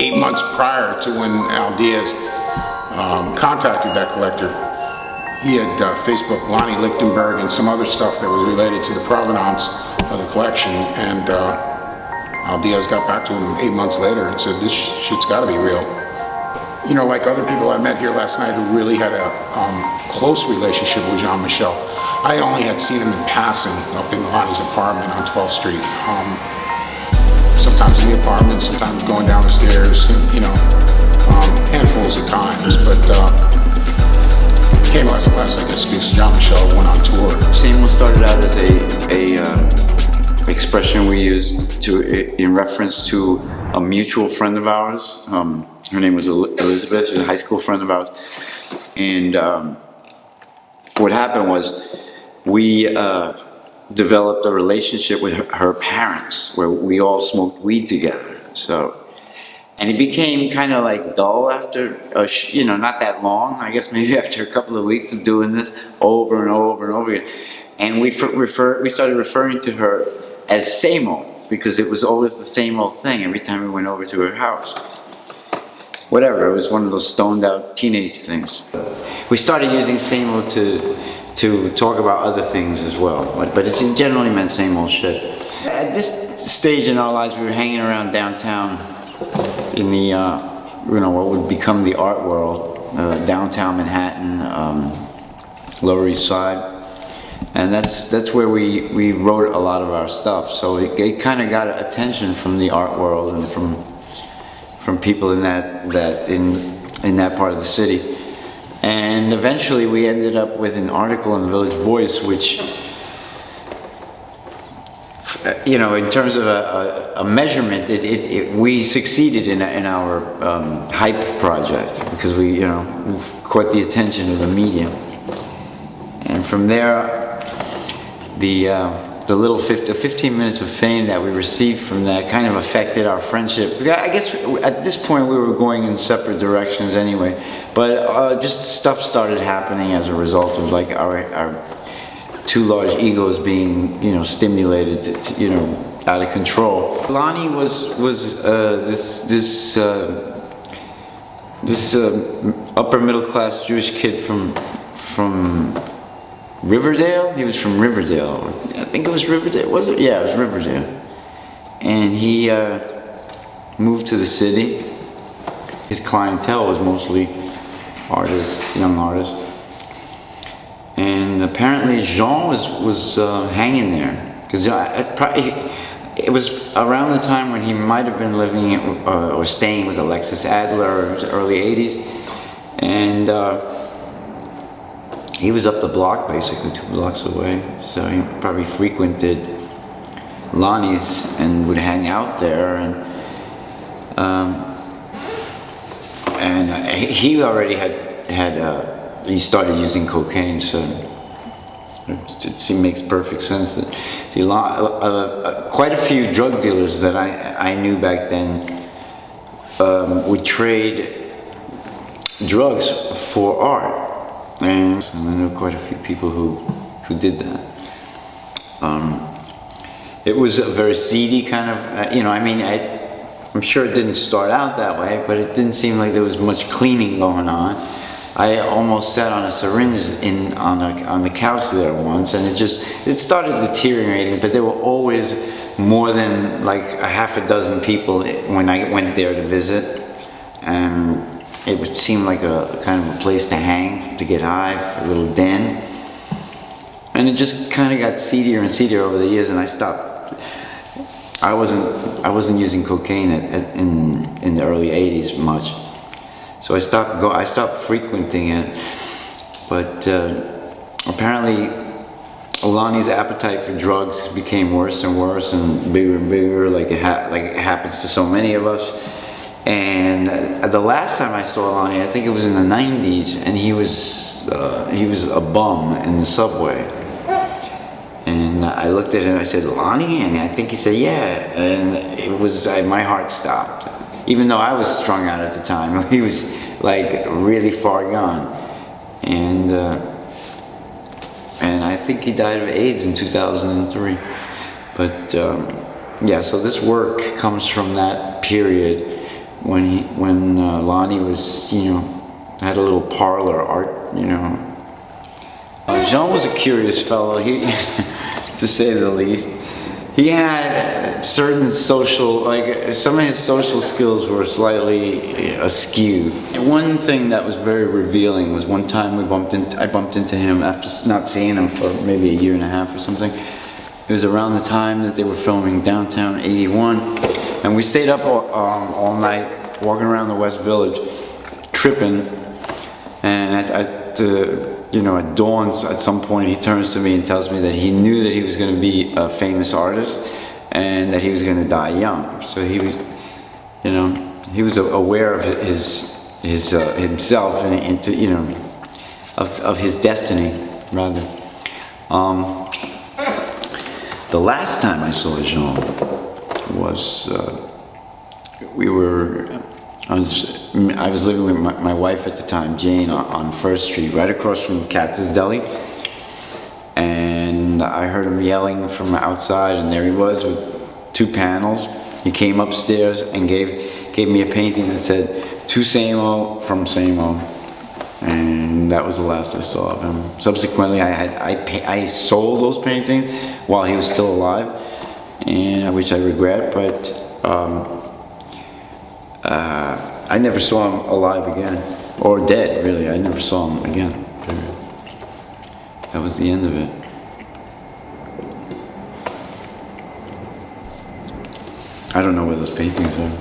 8 months prior to when Al Diaz contacted that collector, he had Facebooked Lonnie Lichtenberg and some other stuff that was related to the provenance of the collection, and Al Diaz got back to him 8 months later and said, this shit's gotta be real. You know, like other people I met here last night who really had a close relationship with Jean-Michel, I only had seen him in passing up in Lonnie's apartment on 12th Street. Sometimes in the apartment, sometimes going down the stairs, you know, handfuls of times, but came less and less, I guess, because Jean-Michel went on tour. Samo started out as a expression we used in reference to a mutual friend of ours. Her name was Elizabeth. She was a high school friend of ours. And what happened was we developed a relationship with her parents where we all smoked weed together. And it became kind of like dull after, you know, not that long. I guess maybe after a couple of weeks of doing this over and over and over again. And we started referring to her as Samo, because it was always the same old thing every time we went over to her house. Whatever, it was one of those stoned out teenage things. We started using Samo to talk about other things as well, but it generally meant same old shit. At this stage in our lives, we were hanging around downtown in the, you know, what would become the art world, downtown Manhattan, Lower East Side. And that's where we wrote a lot of our stuff. So it kind of got attention from the art world and from people in that part of the city. And eventually we ended up with an article in the Village Voice, which, you know, in terms of a measurement, we succeeded in our hype project, because we caught the attention of the media. And from there, the little 15 minutes of fame that we received from that kind of affected our friendship. I guess at this point we were going in separate directions anyway, but just stuff started happening as a result of like our two large egos being, you know, stimulated to, you know, out of control. Lonnie was this upper middle class Jewish kid from Riverdale. He was from Riverdale. I think it was Riverdale. Was it? Yeah, it was Riverdale. And he moved to the city. His clientele was mostly artists, young artists. And apparently Jean was hanging there, because it was around the time when he might have been living or staying with Alexis Adler. It was early '80s, and he was up the block, basically 2 blocks away. So he probably frequented Lonnie's and would hang out there, and he already he started using cocaine, so it makes perfect sense that, see, quite a few drug dealers that I knew back then would trade drugs for art, and I know quite a few people who did that. It was a very seedy kind of, you know, I mean, I'm sure it didn't start out that way, but it didn't seem like there was much cleaning going on. I almost sat on a syringe on the couch there once, and it started deteriorating, but there were always more than like a half a dozen people when I went there to visit, and it would seem like a kind of a place to hang, to get high, a little den. And it just kind of got seedier and seedier over the years, and I stopped. I wasn't using cocaine in the early '80s much. So I stopped frequenting it, but apparently Lonnie's appetite for drugs became worse and worse and bigger, like it happens to so many of us. And the last time I saw Lonnie, I think it was in the '90s, and he was a bum in the subway. And I looked at him and I said, "Lonnie?" And I think he said, "Yeah." And it was, my heart stopped. Even though I was strung out at the time, he was like really far gone. And I think he died of AIDS in 2003. But yeah, so this work comes from that period when Lonnie was, had a little parlor art, Jean was a curious fellow, to say the least. He had certain some of his social skills were slightly askew. One thing that was very revealing was one time I bumped into him after not seeing him for maybe a year and a half or something. It was around the time that they were filming Downtown 81, and we stayed up all night walking around the West Village, tripping, and at dawn at some point he turns to me and tells me that he knew that he was going to be a famous artist and that he was going to die young. So he was aware of himself and of his destiny rather. The last time I saw Jean was I was living with my wife at the time, Jane, on First Street, right across from Katz's Deli. And I heard him yelling from outside, and there he was with 2 panels. He came upstairs and gave me a painting that said, "To Samo from Samo." And that was the last I saw of him. Subsequently, I sold those paintings while he was still alive, and which I regret, but I never saw him alive again, or dead, really. I never saw him again. That was the end of it. I don't know where those paintings are.